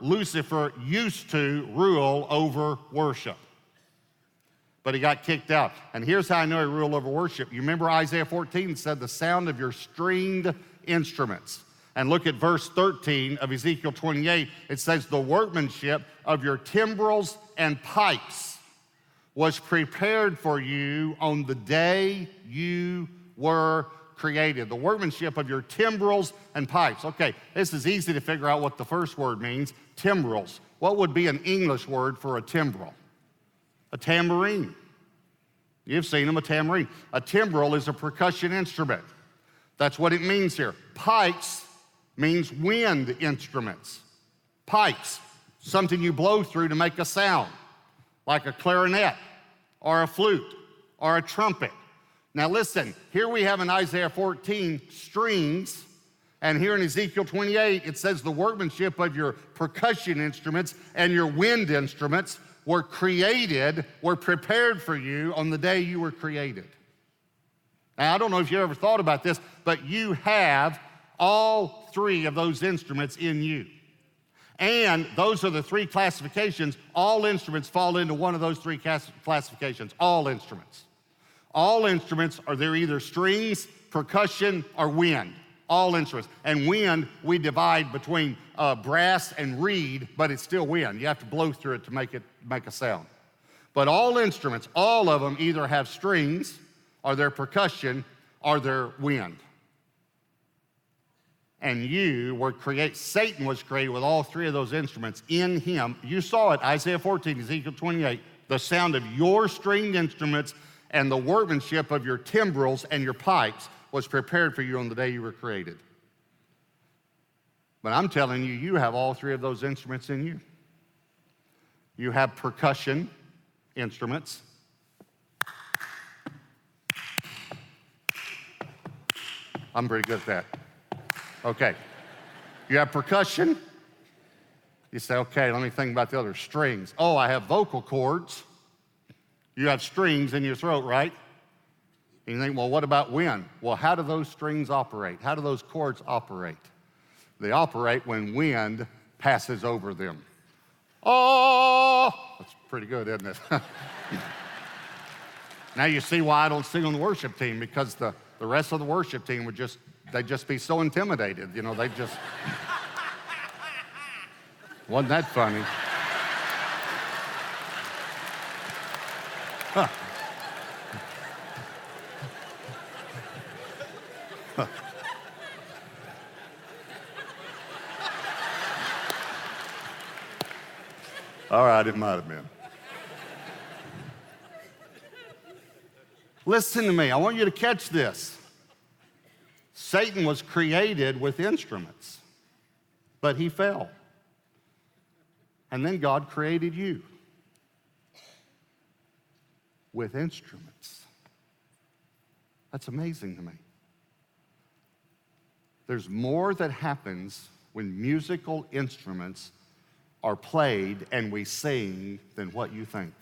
Lucifer used to rule over worship, but he got kicked out. And here's how I know he ruled over worship. You remember Isaiah 14 said the sound of your stringed instruments. And look at verse 13 of Ezekiel 28. It says the workmanship of your timbrels and pipes was prepared for you on the day you were created. The workmanship of your timbrels and pipes. Okay, this is easy to figure out what the first word means. Timbrels. What would be an English word for a timbrel? A tambourine. You've seen them, a tambourine. A timbrel is a percussion instrument. That's what it means here. Pipes means wind instruments. Pipes, something you blow through to make a sound, like a clarinet or a flute or a trumpet. Now listen, here we have in Isaiah 14 strings, and here in Ezekiel 28 it says the workmanship of your percussion instruments and your wind instruments were prepared for you on the day you were created. Now I don't know if you ever thought about this, but you have all three of those instruments in you. And those are the three classifications. All instruments fall into one of those three classifications. All instruments. All instruments they're either strings, percussion, or wind. All instruments. And wind, we divide between brass and reed, but it's still wind. You have to blow through it to make a sound. But all instruments, all of them either have strings, or they're percussion, or they're wind. And Satan was created with all three of those instruments in him. You saw it, Isaiah 14, Ezekiel 28, the sound of your stringed instruments and the workmanship of your timbrels and your pipes was prepared for you on the day you were created. But I'm telling you, you have all three of those instruments in you. You have percussion instruments. I'm pretty good at that. Okay. You have percussion. You say, okay, let me think about the other strings. Oh, I have vocal cords. You have strings in your throat, right? And you think, well, what about wind? Well, how do those strings operate? How do those cords operate? They operate when wind passes over them. Oh, that's pretty good, isn't it? Now you see why I don't sing on the worship team, because the rest of the worship team they'd just be so intimidated. You know, they just, wasn't that funny? Huh. Huh. All right, it might have been. Listen to me, I want you to catch this. Satan was created with instruments, but he fell. And then God created you with instruments. That's amazing to me. There's more that happens when musical instruments are played and we sing than what you think.